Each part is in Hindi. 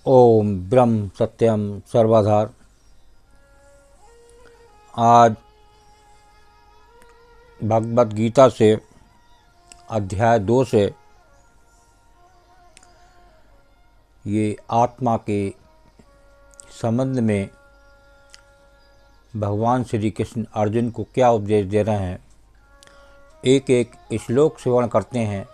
ओम ब्रह्म सत्यम सर्वधार। आज भगवद गीता से अध्याय 2 से ये आत्मा के संबंध में भगवान श्री कृष्ण अर्जुन को क्या उपदेश दे रहे हैं, एक एक श्लोक श्रवण करते हैं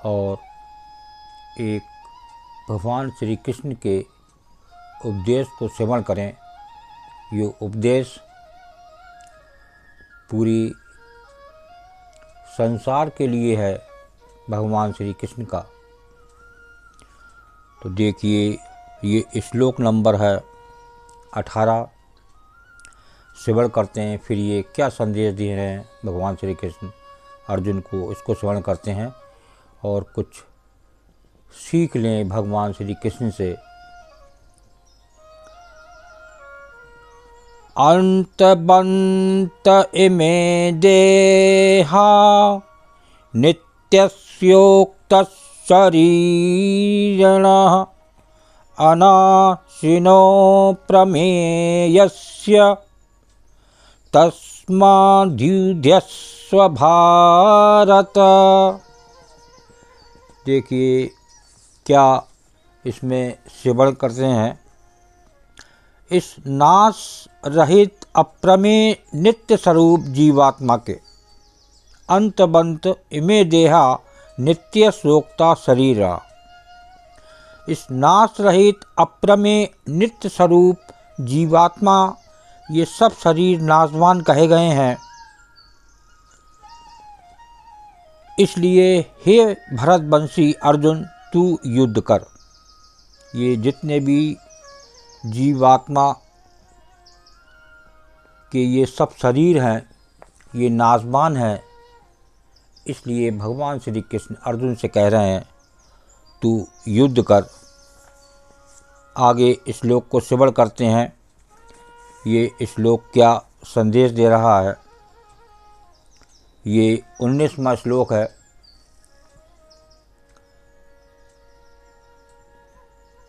और एक भगवान श्री कृष्ण के उपदेश को श्रवण करें। ये उपदेश पूरी संसार के लिए है भगवान श्री कृष्ण का। तो देखिए, ये श्लोक नंबर है 18। श्रवण करते हैं, फिर ये क्या संदेश दे रहे हैं भगवान श्री कृष्ण अर्जुन को, इसको श्रवण करते हैं और कुछ सीख लें भगवान श्री कृष्ण से। अंतबंत इमे देहा नित्यस्योक्त शरीरिणः अनाशिनो प्रमेयस्य तस्माद्युध्यस्व भारत। देखिए क्या इसमें श्रवण करते हैं। इस नाश रहित अप्रमेय नित्य स्वरूप जीवात्मा के अंतबंत इमे देहा नित्य शोक्ता शरीरा। इस नाश रहित अप्रमेय नित्य स्वरूप जीवात्मा, ये सब शरीर नाशवान कहे गए हैं। इसलिए हे भरतवंशी अर्जुन, तू युद्ध कर। ये जितने भी जीवात्मा के ये सब शरीर हैं, ये नाशवान हैं। इसलिए भगवान श्री कृष्ण अर्जुन से कह रहे हैं, तू युद्ध कर। आगे श्लोक को श्रवण करते हैं। ये श्लोक क्या संदेश दे रहा है। ये 19वां श्लोक है।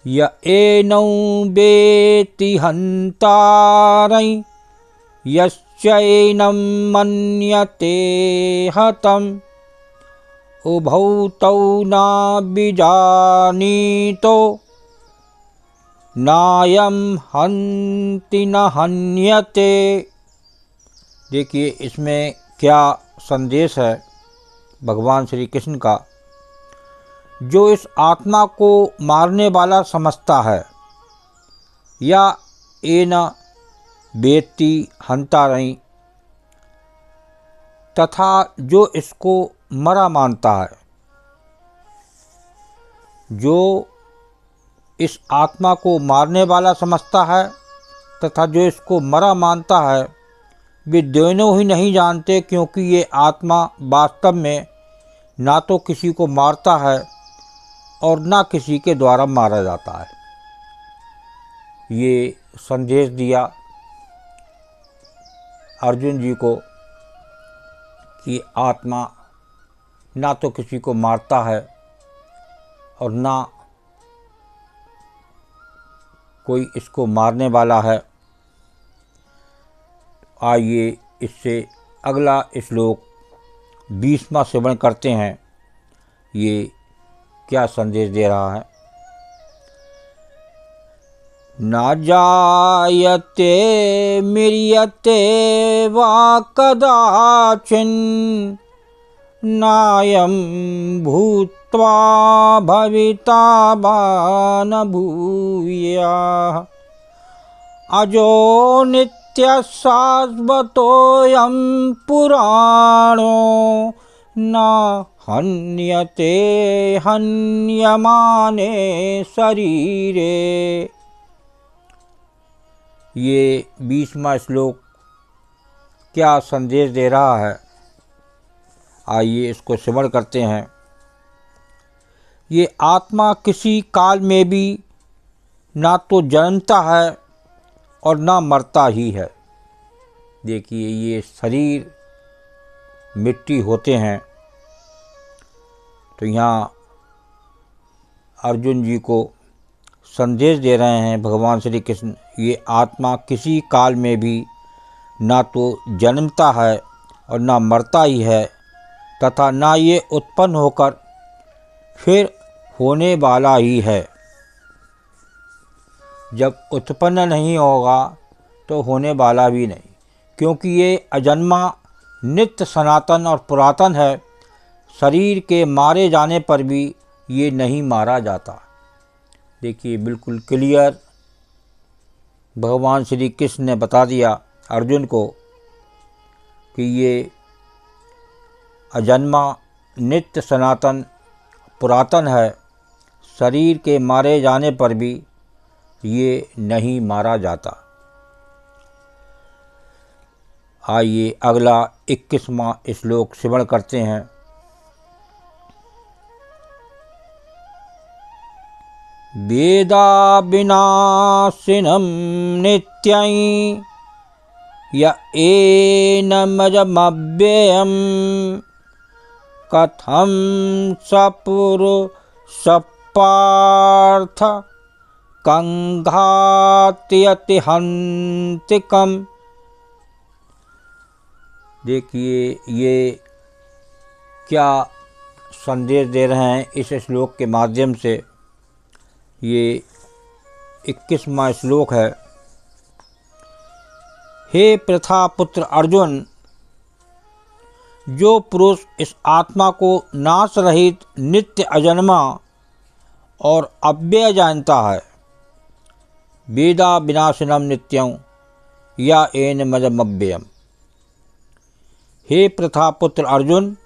य एनौ वेत्ति हन्तारै यश्चैनं मन्यते हतम् उभौ तौ नाभिजानीतो नायं हन्ति न हन्यते। देखिए इसमें क्या संदेश है भगवान श्री कृष्ण का। जो इस आत्मा को मारने वाला समझता है, या एन वेत्ति हन्तारै, तथा जो इसको मरा मानता है, जो इस आत्मा को मारने वाला समझता है तथा जो इसको मरा मानता है, वे दोनों ही नहीं जानते, क्योंकि ये आत्मा वास्तव में ना तो किसी को मारता है और ना किसी के द्वारा मारा जाता है। ये संदेश दिया अर्जुन जी को कि आत्मा ना तो किसी को मारता है और ना कोई इसको मारने वाला है। आइए इससे अगला श्लोक 20वां श्रवण करते हैं। ये क्या संदेश दे रहा है। न जायते म्रियते वा कदाचिन् नायं भूत्वा भविता वा न भूयाः अजो नित्यः शाश्वतोऽयं पुराणो न हन्यते हन्यमाने शरीरे। ये 20वां श्लोक क्या संदेश दे रहा है। आइए इसको श्रवण करते हैं। ये आत्मा किसी काल में भी ना तो जन्मता है और ना मरता ही है। देखिए ये शरीर मिट्टी होते हैं, तो यहाँ अर्जुन जी को संदेश दे रहे हैं भगवान श्री कृष्ण, ये आत्मा किसी काल में भी ना तो जन्मता है और ना मरता ही है, तथा ना ये उत्पन्न होकर फिर होने वाला ही है। जब उत्पन्न नहीं होगा तो होने वाला भी नहीं, क्योंकि ये अजन्मा, नित्य, सनातन और पुरातन है। शरीर के मारे जाने पर भी ये नहीं मारा जाता। देखिए, बिल्कुल क्लियर भगवान श्री कृष्ण ने बता दिया अर्जुन को कि ये अजन्मा, नित्य, सनातन, पुरातन है। शरीर के मारे जाने पर भी ये नहीं मारा जाता। आइए अगला 21वां श्लोक श्रवण करते हैं। वेदा विनाशिनं नित्यं य एनमजमव्ययं कथं स पुरुषः पार्थ कंघात्यति हन्तिकम्। देखिए, ये क्या संदेश दे रहे हैं इस श्लोक के माध्यम से। ये 21वां श्लोक है। हे पृथा पुत्र अर्जुन, जो पुरुष इस आत्मा को नाश रहित, नित्य, अजन्मा और अव्यय जानता है, वेदा विनाशिनम नित्यं या एनमजमव्ययम्। हे पृथा पुत्र अर्जुन,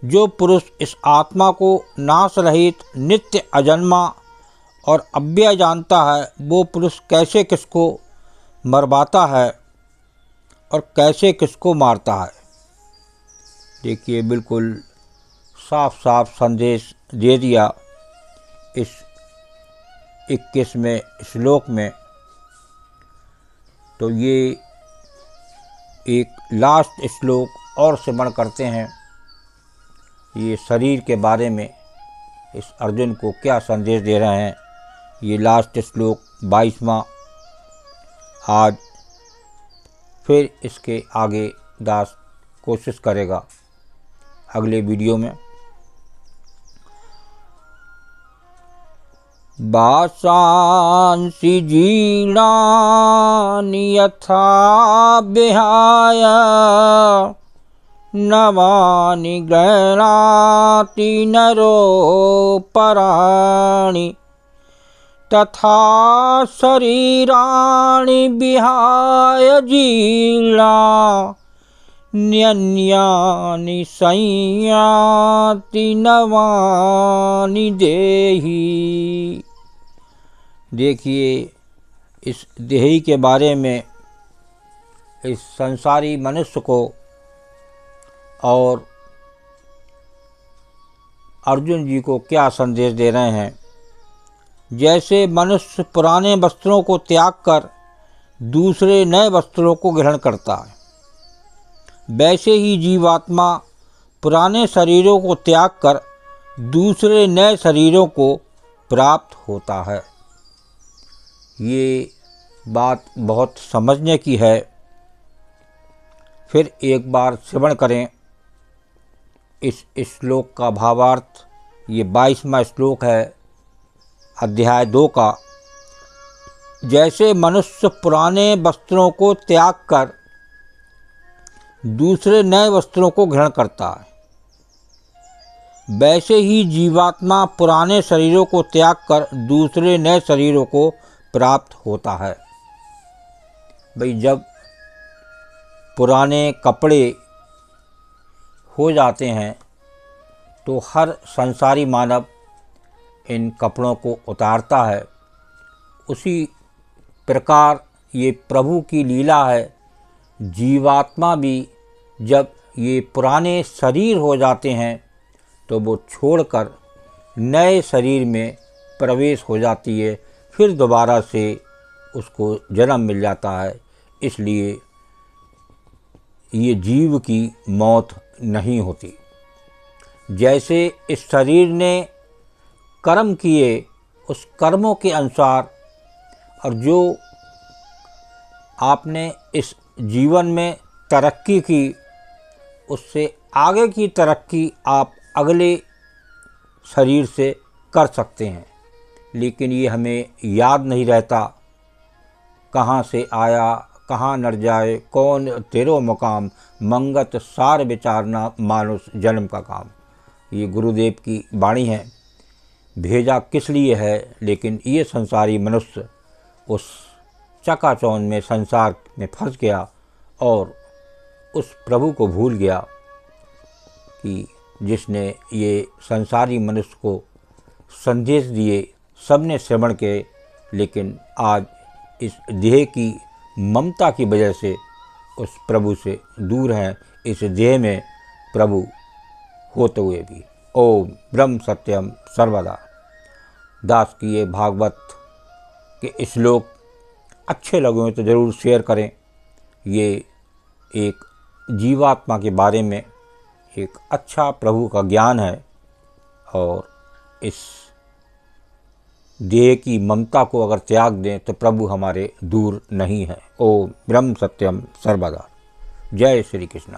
जो पुरुष इस आत्मा को नाश रहित, नित्य, अजन्मा और अव्यय जानता है, वो पुरुष कैसे किसको मरवाता है और कैसे किसको मारता है। देखिए, बिल्कुल साफ साफ संदेश दे दिया इस 21वें श्लोक में। तो ये एक लास्ट श्लोक और श्रवण करते हैं। ये शरीर के बारे में इस अर्जुन को क्या संदेश दे रहे हैं। ये लास्ट श्लोक 22वां। आज फिर इसके आगे दास कोशिश करेगा अगले वीडियो में। वासांसि जीर्णानि यथा विहाय नवानि गृह्णाति नरोपराणि तथा शरीराणि विहाय जीर्णान्यन्यानि संयाति नवानि देहि। देखिए, इस देही के बारे में इस संसारी मनुष्य को और अर्जुन जी को क्या संदेश दे रहे हैं। जैसे मनुष्य पुराने वस्त्रों को त्याग कर दूसरे नए वस्त्रों को ग्रहण करता है, वैसे ही जीवात्मा पुराने शरीरों को त्याग कर दूसरे नए शरीरों को प्राप्त होता है। ये बात बहुत समझने की है। फिर एक बार श्रवण करें इस श्लोक का भावार्थ। ये 22वां श्लोक है अध्याय 2 का। जैसे मनुष्य पुराने वस्त्रों को त्याग कर दूसरे नए वस्त्रों को ग्रहण करता है, वैसे ही जीवात्मा पुराने शरीरों को त्याग कर दूसरे नए शरीरों को प्राप्त होता है। भाई, जब पुराने कपड़े हो जाते हैं तो हर संसारी मानव इन कपड़ों को उतारता है। उसी प्रकार ये प्रभु की लीला है। जीवात्मा भी जब ये पुराने शरीर हो जाते हैं तो वो छोड़कर नए शरीर में प्रवेश हो जाती है, फिर दोबारा से उसको जन्म मिल जाता है। इसलिए ये जीव की मौत नहीं होती। जैसे इस शरीर ने कर्म किए उस कर्मों के अनुसार और जो आपने इस जीवन में तरक्की की, उससे आगे की तरक्की आप अगले शरीर से कर सकते हैं। लेकिन ये हमें याद नहीं रहता, कहाँ से आया कहाँ नर जाए, कौन तेरो मुकाम, मंगत सार विचारना मानुष जन्म का काम। ये गुरुदेव की वाणी है। भेजा किस लिए है, लेकिन ये संसारी मनुष्य उस चकाचौंध में, संसार में फंस गया और उस प्रभु को भूल गया कि जिसने ये संसारी मनुष्य को संदेश दिए, सबने श्रवण किए, लेकिन आज इस देह की ममता की वजह से उस प्रभु से दूर हैं, इस देह में प्रभु होते हुए भी। ओम ब्रह्म सत्यम सर्वदा। दास की ये भागवत के श्लोक अच्छे लगे हो तो ज़रूर शेयर करें। ये एक जीवात्मा के बारे में एक अच्छा प्रभु का ज्ञान है और इस देह की ममता को अगर त्याग दें तो प्रभु हमारे दूर नहीं है। ओम ब्रह्म सत्यम सर्वदा। जय श्री कृष्ण।